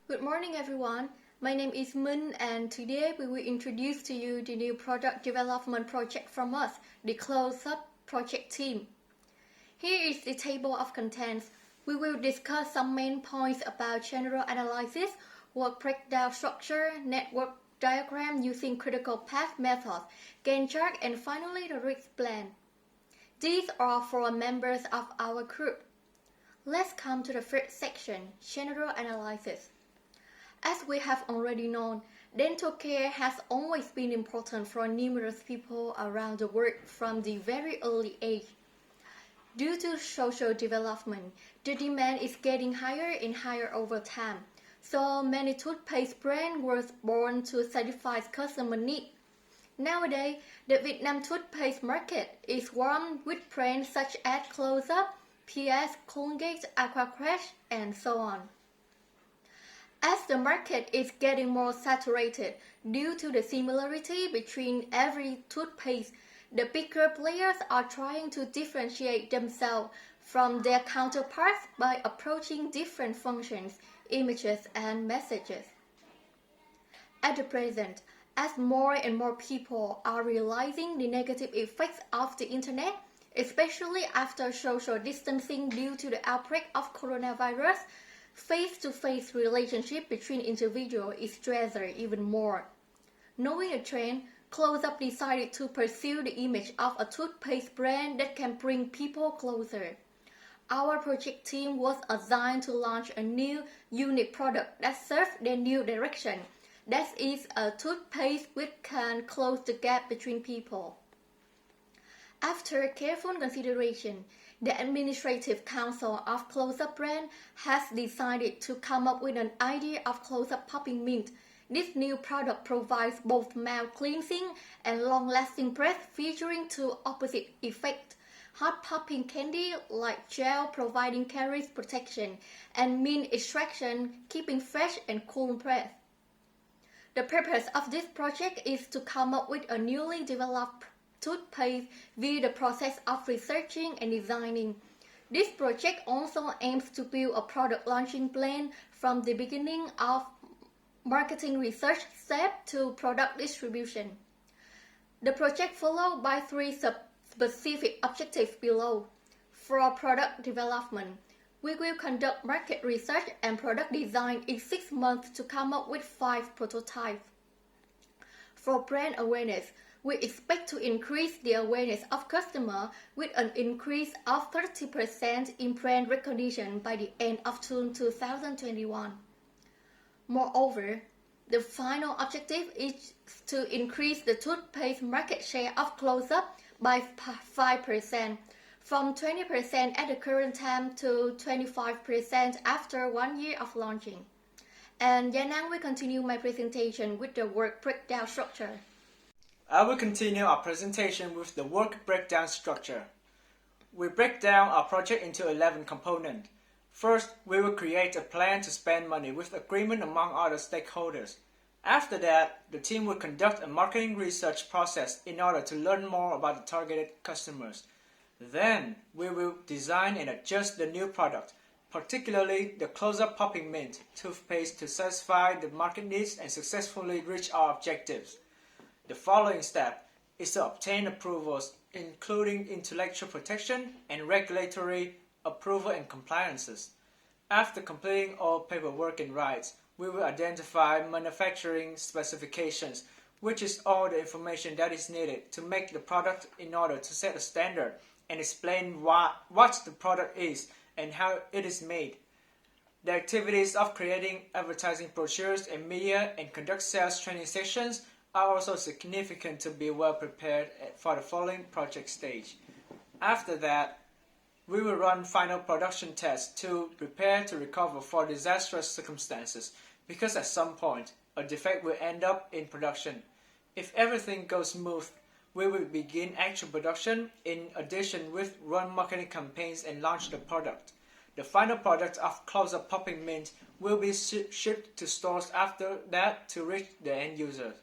Good morning everyone, my name is Minh and today we will introduce to you the new product development project from us, the Closeup project team. Here is the table of contents. We will discuss some main points about general analysis, work breakdown structure, network diagram using critical path methods, Gantt chart and finally the risk plan. These are for members of our group. Let's come to the first section, general analysis. As we have already known, dental care has always been important for numerous people around the world from the very early age. Due to social development, the demand is getting higher and higher over time, so many toothpaste brands were born to satisfy customer needs. Nowadays, the Vietnam toothpaste market is warm with brands such as Closeup, PS, Colgate, Aquacresh, and so on. As the market is getting more saturated due to the similarity between every toothpaste, the bigger players are trying to differentiate themselves from their counterparts by approaching different functions, images, and messages. At the present, as more and more people are realizing the negative effects of the internet, especially after social distancing due to the outbreak of coronavirus, face-to-face relationship between individuals is treasured even more. Knowing the trend, Closeup decided to pursue the image of a toothpaste brand that can bring people closer. Our project team was assigned to launch a new, unique product that serves their new direction. That is a toothpaste which can close the gap between people. After careful consideration, the Administrative Council of Closeup brand has decided to come up with an idea of Closeup Popping Mint. This new product provides both mouth cleansing and long-lasting breath featuring two opposite effects. Hot popping candy like gel providing caries protection and mint extraction keeping fresh and cool breath. The purpose of this project is to come up with a newly developed toothpaste via the process of researching and designing. This project also aims to build a product launching plan from the beginning of marketing research step to product distribution. The project followed by three specific objectives below. For product development, we will conduct market research and product design in 6 months to come up with 5 prototypes. For brand awareness, we expect to increase the awareness of customers with an increase of 30% in brand recognition by the end of June 2021. Moreover, the final objective is to increase the toothpaste market share of Closeup by 5%, from 20% at the current time to 25% after 1 year of launching. And Yanang will continue my presentation with the work breakdown structure. I will continue our presentation with the work breakdown structure. We break down our project into 11 components. First, we will create a plan to spend money with agreement among other stakeholders. After that, the team will conduct a marketing research process in order to learn more about the targeted customers. Then, we will design and adjust the new product, particularly the Closeup Popping Mint toothpaste to satisfy the market needs and successfully reach our objectives. The following step is to obtain approvals, including intellectual protection and regulatory approval and compliances. After completing all paperwork and rights, we will identify manufacturing specifications, which is all the information that is needed to make the product in order to set a standard and explain what the product is and how it is made. The activities of creating advertising brochures and media and conduct sales training sessions are also significant to be well prepared for the following project stage. After that, we will run final production tests to prepare to recover for disastrous circumstances, because at some point, a defect will end up in production. If everything goes smooth, we will begin actual production in addition with run marketing campaigns and launch the product. The final product of Closeup Popping Mint will be shipped to stores after that to reach the end users.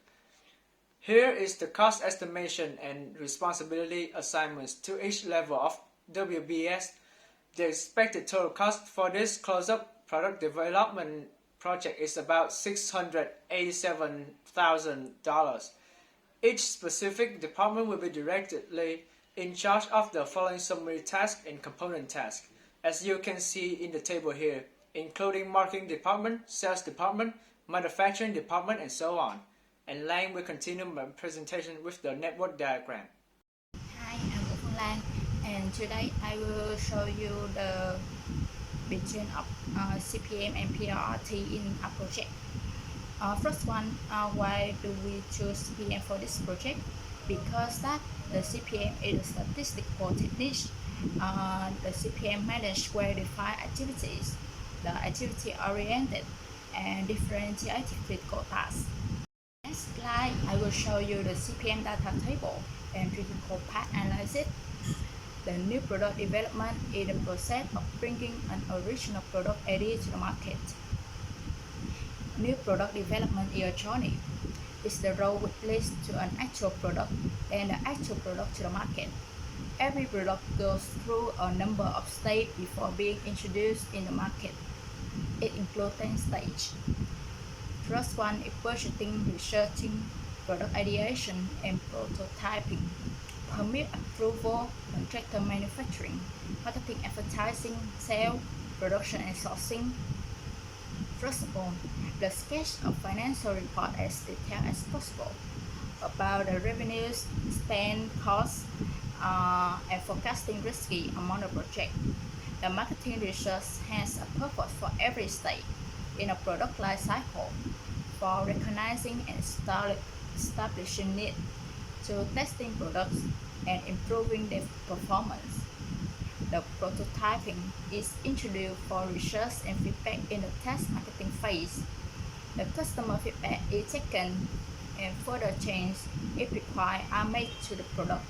Here is the cost estimation and responsibility assignments to each level of WBS. The expected total cost for this Closeup product development project is about $687,000. Each specific department will be directly in charge of the following summary task and component task, as you can see in the table here, including marketing department, sales department, manufacturing department, and so on. And Lang will continue my presentation with the network diagram. Hi, I'm Phương Lan, and today I will show you the between of CPM and PRRT in a project. First one, why do we choose CPM for this project? Because that the CPM is a statistical technique. The CPM manage well-defined activities, the activity-oriented and differentiated critical tasks. Next slide, I will show you the CPM data table and critical path analysis. The new product development is the process of bringing an original product idea to the market. New product development is a journey. It's the road which leads to an actual product and the actual product to the market. Every product goes through a number of stages before being introduced in the market. It includes 10 stages. First one is budgeting, researching, product ideation, and prototyping. Permit approval, contractor manufacturing, marketing, advertising, sales, production, and sourcing. First of all, the sketch of financial report as detailed as possible about the revenues, spend, costs, and forecasting risky among the project. The marketing research has a purpose for every stage in a product life cycle, for recognizing and establishing need, to testing products and improving their performance. The prototyping is introduced for research and feedback in the test marketing phase. The customer feedback is taken and further changes, if required, are made to the product.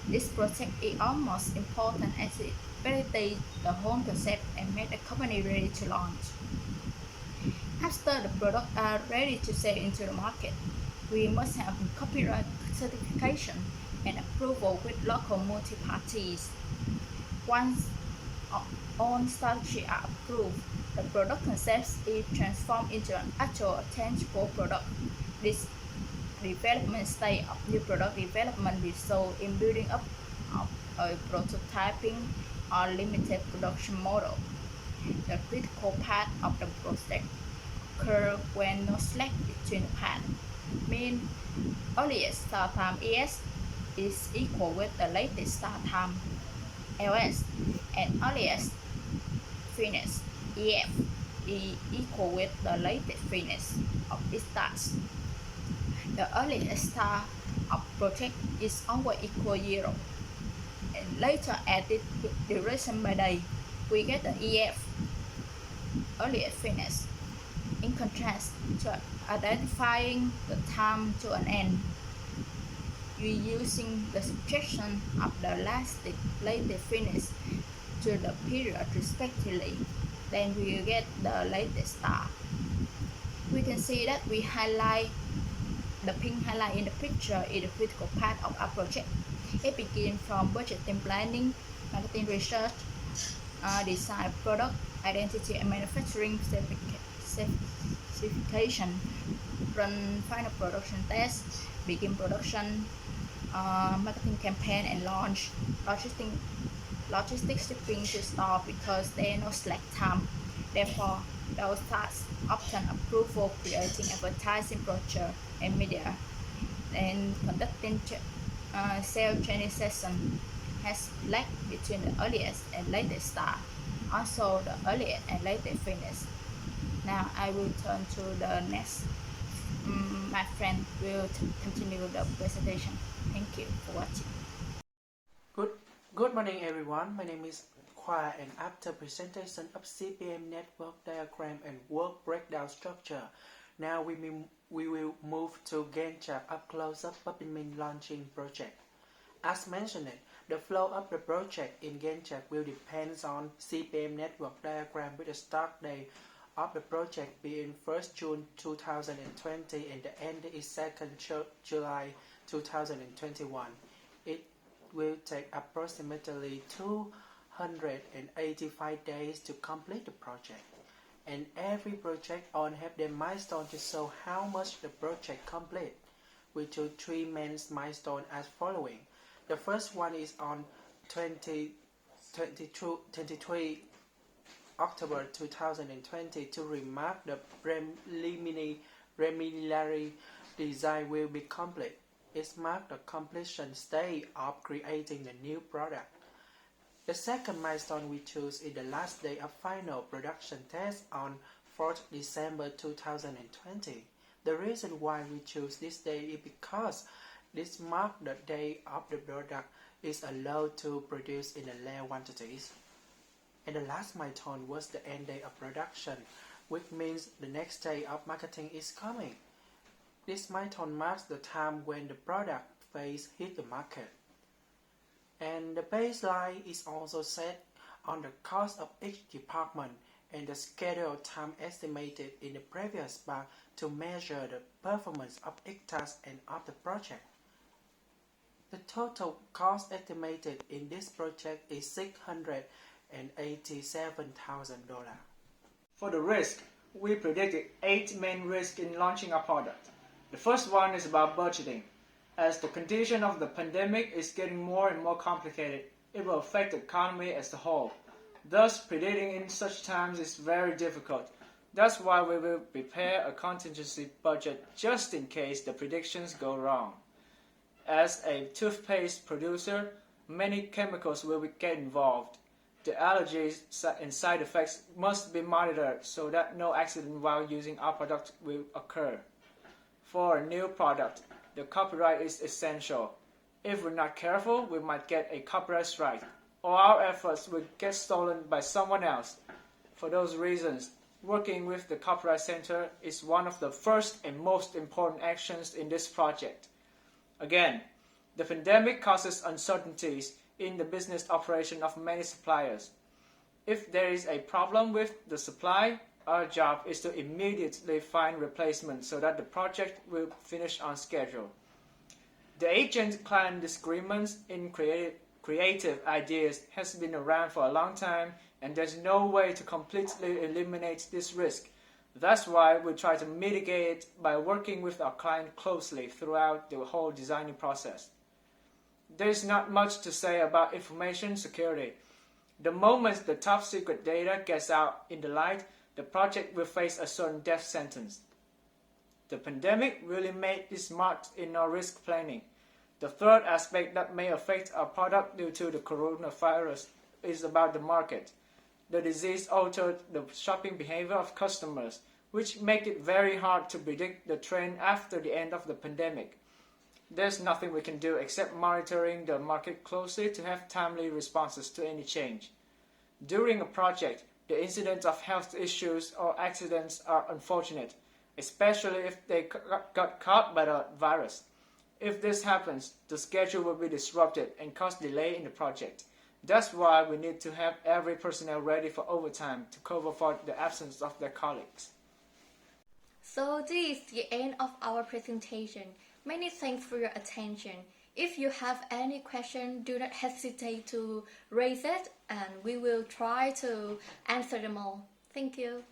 This project is almost important as it validates the whole concept and makes the company ready to launch. After the products are ready to sell into the market, we must have copyright certification and approval with local multi-parties. Once all strategies are approved, the product concept is transformed into an actual tangible product. This development stage of new product development results in building up of a prototyping or limited production model. The critical path of the project occurs when no slack between the paths. Mean earliest start time ES is equal with the latest start time LS, and earliest finish EF is equal with the latest finish of its task. The earliest start of project is always equal 0, and later added duration by day, we get the EF, earliest finish. In contrast to identifying the time to an end, we using the subtraction of the latest finish to the period respectively, then we will get the latest start. We can see that we highlight the pink highlight in the picture is the critical part of our project. It begins from budgeting, planning, marketing research, design product, identity and manufacturing certification, run final production test, begin production, marketing campaign and launch, logistics shipping to store because there is no slack time. Therefore, those tasks obtain approval, creating advertising brochure and media, and conducting sales training session has lag between the earliest and latest start, also the earliest and latest finish. Now I will turn to the next. My friend will continue the presentation. Thank you for watching. Good morning everyone, my name is Khoa, and after presentation of CPM network diagram and work breakdown structure, now we will move to Gantt chart of Closeup Popping Mint launching project. As mentioned, the flow of the project in Gantt chart will depend on CPM network diagram with the start date of the project being 1st June 2020 and the end is 2nd July 2021. It will take approximately 285 days to complete the project. and every project on have their milestone to show how much the project complete. We choose 3 main milestones as following. The first one is on 23 October 2020 to remark the preliminary design will be complete. It marks the completion stage of creating the new product. The second milestone we choose is the last day of final production test on 4th December 2020. The reason why we choose this day is because this marks the day of the product is allowed to produce in the large quantities. And the last milestone was the end day of production, which means the next day of marketing is coming. This milestone marks the time when the product phase hit the market. And the baseline is also set on the cost of each department and the scheduled time estimated in the previous bar to measure the performance of each task and of the project. The total cost estimated in this project is $687,000. For the risk, we predicted 8 main risks in launching our product. The first one is about budgeting. As the condition of the pandemic is getting more and more complicated, it will affect the economy as a whole. Thus, predicting in such times is very difficult. That's why we will prepare a contingency budget just in case the predictions go wrong. As a toothpaste producer, many chemicals will get involved. The allergies and side effects must be monitored so that no accident while using our product will occur. For a new product, the copyright is essential. If we're not careful, we might get a copyright strike, or our efforts will get stolen by someone else. For those reasons, working with the Copyright Center is one of the first and most important actions in this project. Again, the pandemic causes uncertainties in the business operation of many suppliers. If there is a problem with the supply, our job is to immediately find replacement so that the project will finish on schedule. The agent-client disagreements in creative ideas has been around for a long time, and there's no way to completely eliminate this risk. That's why we try to mitigate it by working with our client closely throughout the whole designing process. There's not much to say about information security. The moment the top secret data gets out in the light, the project will face a certain death sentence. The pandemic really made this marked in our risk planning. The third aspect that may affect our product due to the coronavirus is about the market. The disease altered the shopping behavior of customers, which make it very hard to predict the trend after the end of the pandemic. There's nothing we can do except monitoring the market closely to have timely responses to any change. During a project, the incidence of health issues or accidents are unfortunate, especially if they got caught by the virus. If this happens, the schedule will be disrupted and cause delay in the project. That's why we need to have every personnel ready for overtime to cover for the absence of their colleagues. So this is the end of our presentation. Many thanks for your attention. If you have any question, do not hesitate to raise it and we will try to answer them all. Thank you.